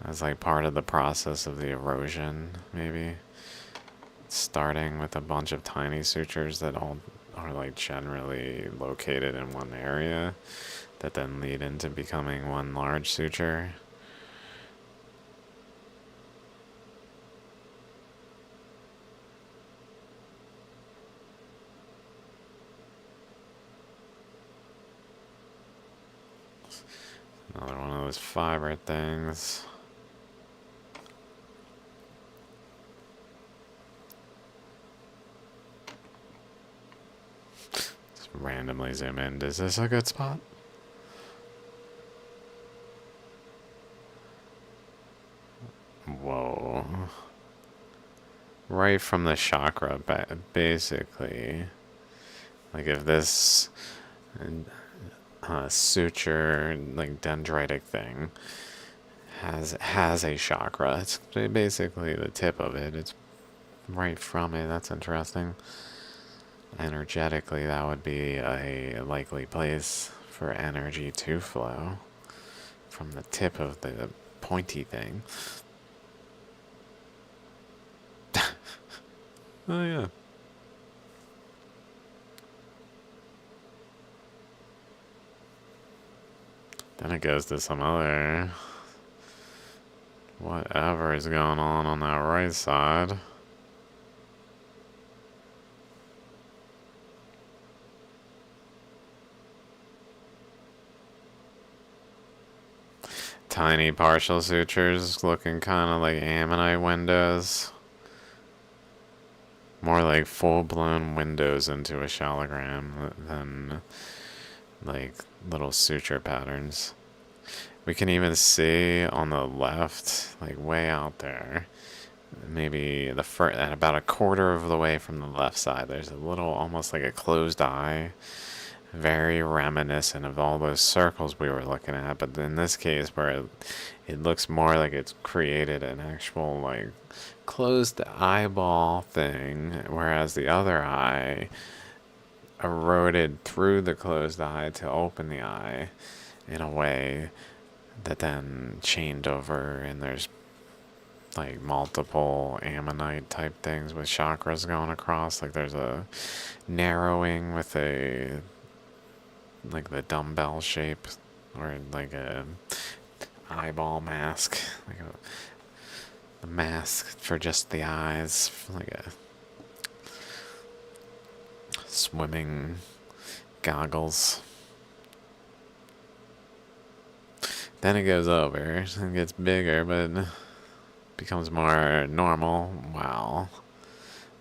As like part of the process of the erosion, maybe. Starting with a bunch of tiny sutures that all are like generally located in one area that then lead into becoming one large suture. Another one of those fiber things. Just randomly zoom in. Is this a good spot? Whoa. Right from the chakra, basically. Like if this suture, like dendritic thing, has a chakra. It's basically the tip of it. It's right from it. That's interesting. Energetically, that would be a likely place for energy to flow from the tip of the pointy thing. Oh yeah. Then it goes to some other whatever is going on that right side. tiny partial sutures looking kind of like ammonite windows. More like full-blown windows into a shaligram than like little suture patterns. We can even see on the left, like way out there, maybe at about a quarter of the way from the left side, there's a little, almost like a closed eye, very reminiscent of all those circles we were looking at. But in this case, where it looks more like it's created an actual like closed eyeball thing, whereas the other eye eroded through the closed eye to open the eye in a way that then chained over, and there's like multiple ammonite type things with chakras going across. Like there's a narrowing with a like the dumbbell shape, or like a eyeball mask, like a mask for just the eyes, like a swimming goggles. Then it goes over and gets bigger, but becomes more normal. Wow.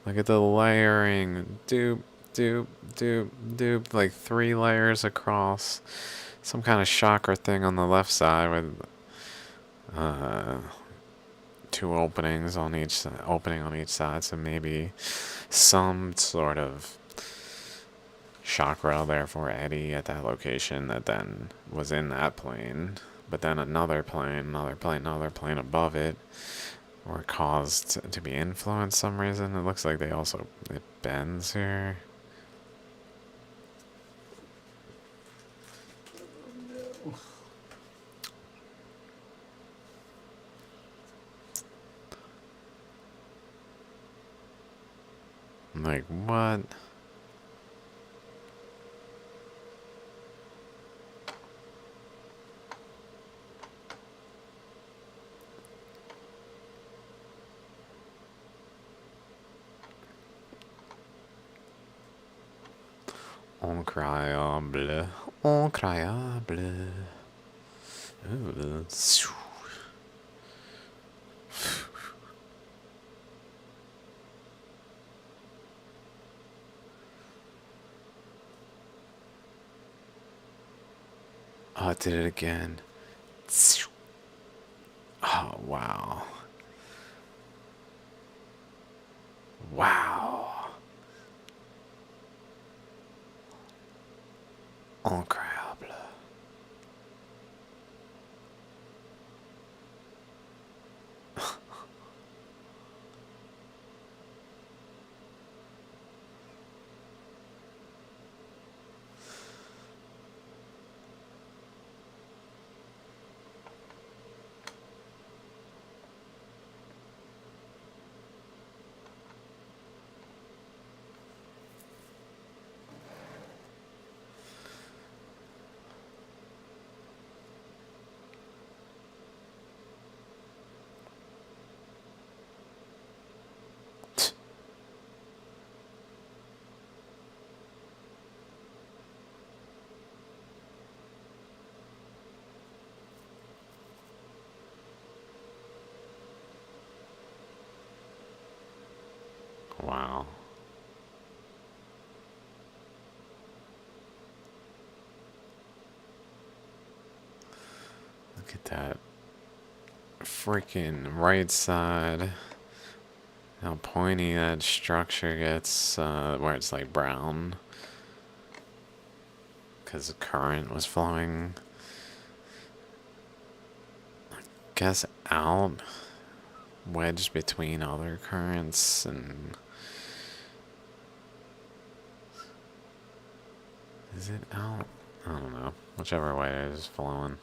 Look at the layering. Doop, doop, doop, doop. Like 3 layers across. Some kind of chakra thing on the left side with 2 openings on each opening on each side. So maybe some sort of chakra there for Eddie at that location that then was in that plane. But then another plane above it were caused to be influenced some reason. It looks like it bends here. Like, what? Incroyable. Incroyable. Ooh. Oh, it did it again. Oh, wow. Wow. Incroyable. Wow. Look at that freaking right side. How pointy that structure gets, where it's like brown. Because the current was flowing, I guess, out, wedged between other currents, and is it out? I don't know. Whichever way it is flowing.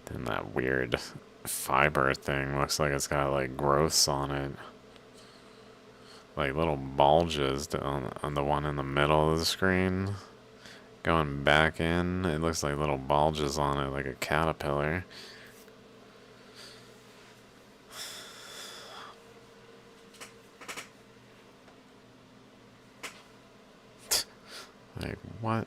Then that weird fiber thing looks like it's got like growths on it. Like little bulges on the one in the middle of the screen. Going back in, it looks like little bulges on it, like a caterpillar. Like, what?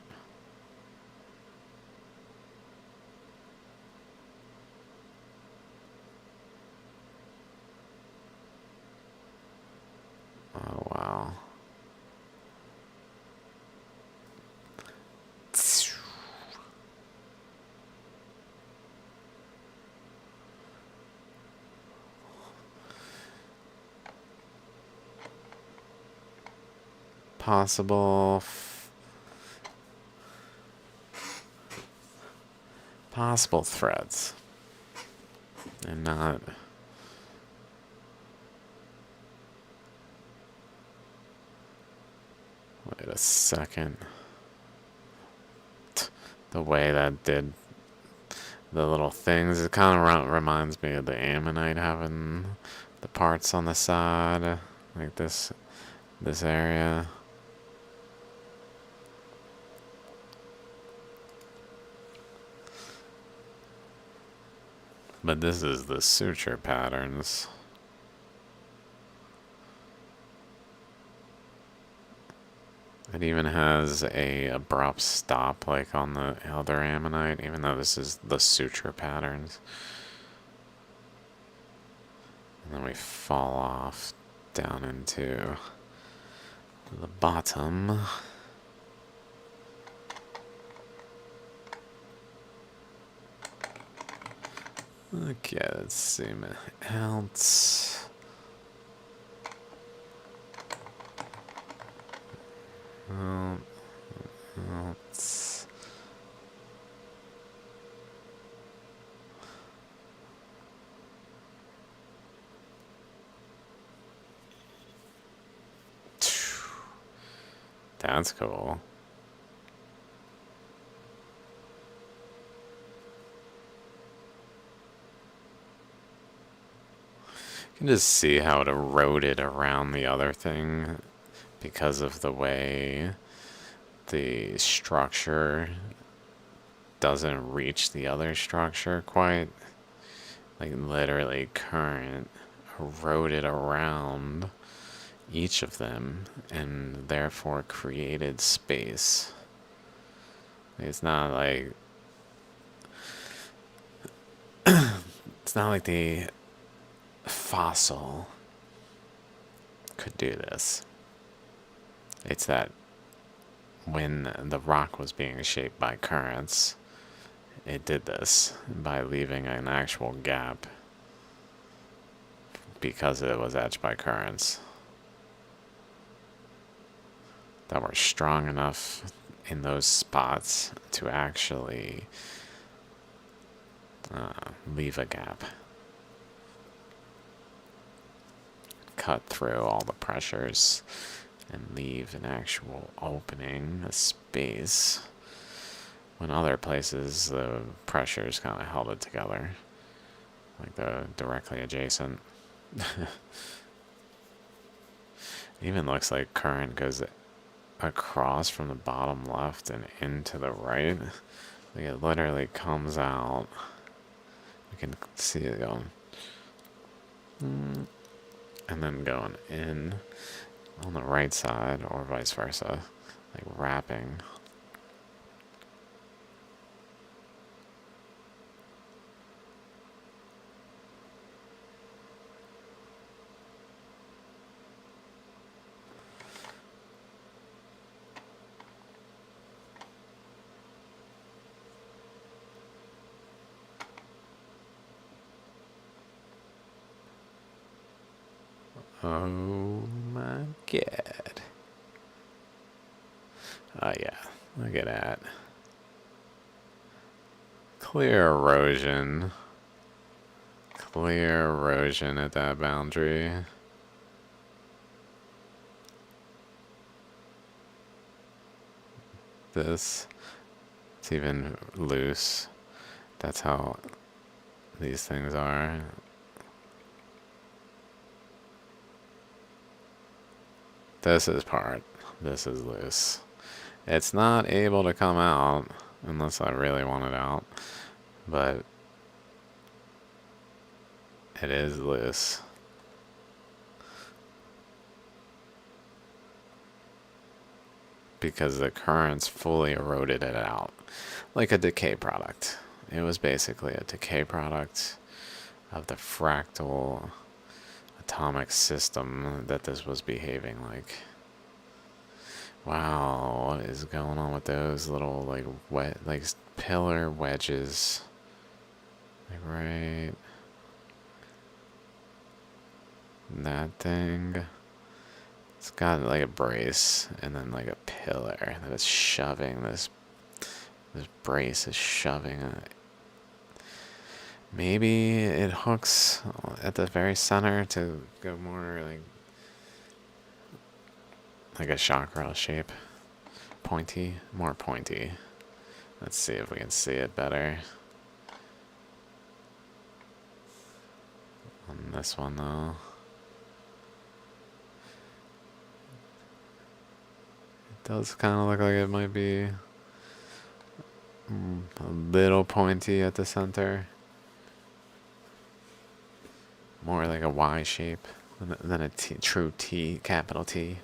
Oh, wow. Possible threads. And not... Wait a second. The way that did the little things, it kind of reminds me of the ammonite having the parts on the side, like this area. But this is the suture patterns. It even has a abrupt stop like on the elder ammonite, even though this is the suture patterns. And then we fall off down into the bottom. Okay, let's see what else. Else. That's cool. You can just see how it eroded around the other thing because of the way the structure doesn't reach the other structure quite. Like literally current eroded around each of them and therefore created space. It's not like the fossil could do this. It's that when the rock was being shaped by currents, it did this by leaving an actual gap because it was etched by currents that were strong enough in those spots to actually leave a gap. Cut through all the pressures and leave an actual opening, a space, when other places the pressures kind of held it together, like the directly adjacent. Even looks like current goes across from the bottom left and into the right. Like it literally comes out. You can see it going. And then going in on the right side or vice versa. Like wrapping. Oh my god. Oh yeah, look at that. Clear erosion. Clear erosion at that boundary. This, it's even loose. That's how these things are. This is loose. It's not able to come out unless I really want it out, but it is loose. Because the currents fully eroded it out. Like a decay product. It was basically a decay product of the fractal atomic system that this was behaving like. Wow, what is going on with those little like pillar wedges? Like right, that thing. It's got like a brace and then like a pillar that is shoving this brace is shoving it. Maybe it hooks at the very center to go more like a chakra shape. Pointy, more pointy. Let's see if we can see it better. On this one though. It does kind of look like it might be a little pointy at the center. More like a Y shape than a T, true T, capital T.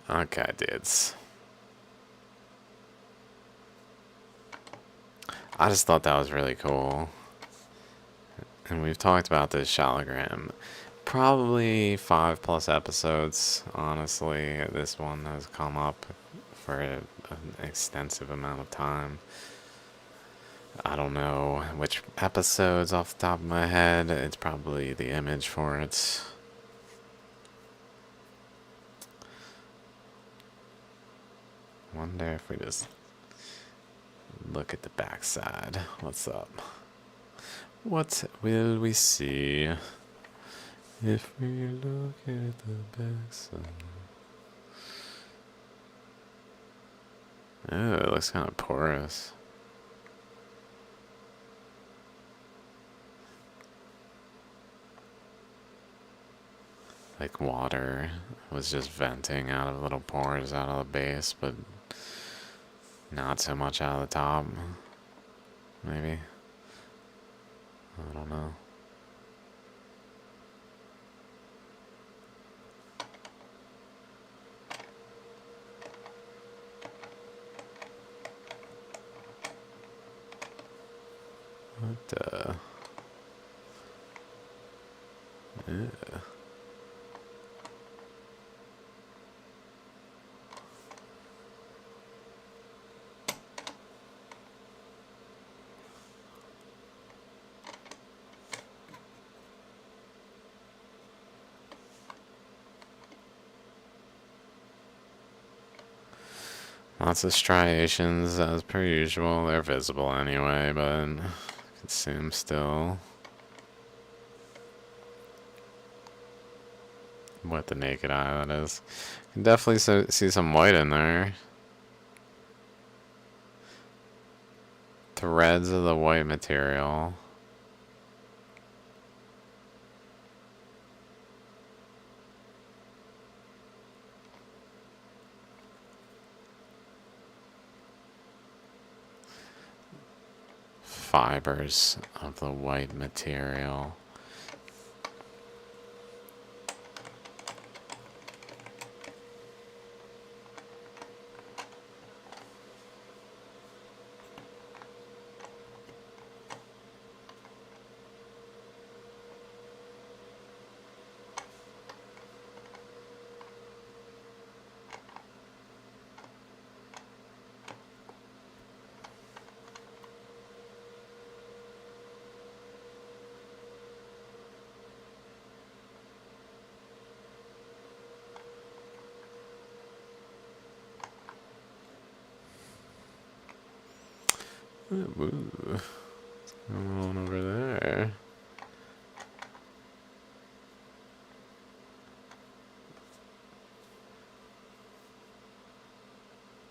Okay, dudes. I just thought that was really cool. And we've talked about this Shaligram probably 5+ episodes. Honestly, this one has come up for an extensive amount of time. I don't know which episodes off the top of my head. It's probably the image for it. Wonder if we just look at the backside. What's up? What will we see if we look at the backside? Oh, it looks kind of porous. Like water was just venting out of little pores out of the base, but not so much out of the top. Maybe. I don't know. What the? Ew. Lots of striations as per usual. They're visible anyway, but I can see them still. With the naked eye, that is. You can definitely see some white in there. Threads of the white material. Fibers of the white material. Ooh, what's going on over there?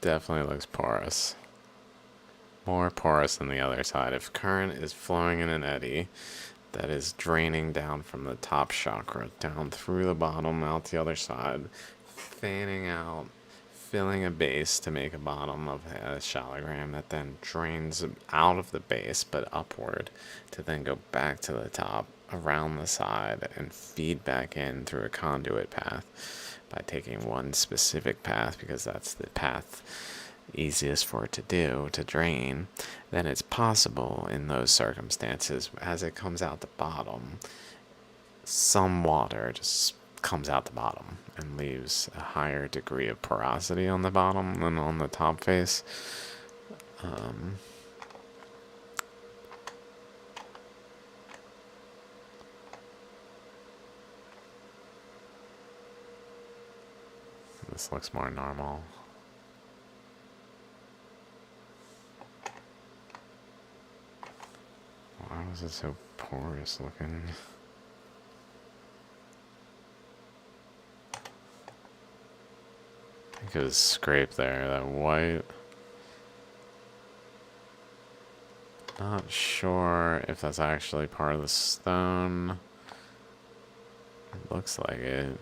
Definitely looks porous. More porous than the other side. If current is flowing in an eddy, that is draining down from the top chakra, down through the bottom, out the other side, fanning out, filling a base to make a bottom of a Shaligram that then drains out of the base but upward to then go back to the top, around the side, and feed back in through a conduit path by taking one specific path because that's the path easiest for it to do, to drain. Then it's possible in those circumstances, as it comes out the bottom, some water just comes out the bottom and leaves a higher degree of porosity on the bottom than on the top face. This looks more normal. Why was it so porous looking? I think it was scraped there, that white. Not sure if that's actually part of the stone. It looks like it.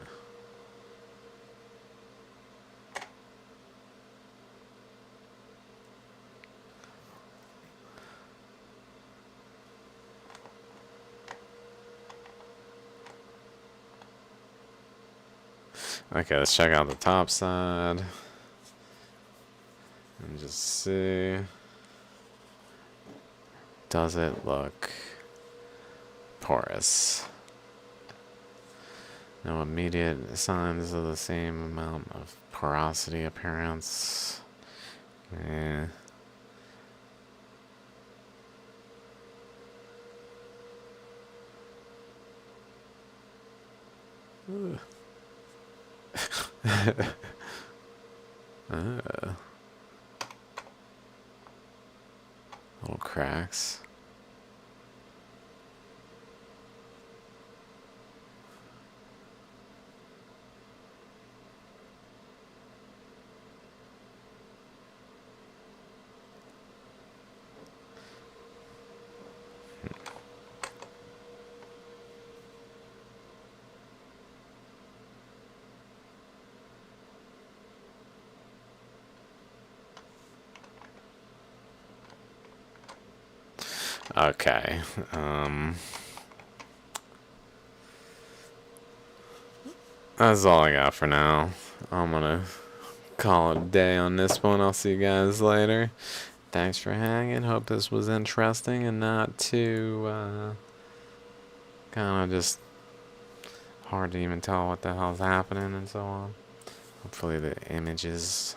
Okay, let's check out the top side. And just see. Does it look porous? No immediate signs of the same amount of porosity appearance. Eh. Little cracks. Okay. That's all I got for now. I'm gonna call it a day on this one. I'll see you guys later. Thanks for hanging. Hope this was interesting and not too kind of just hard to even tell what the hell's happening and so on. Hopefully the images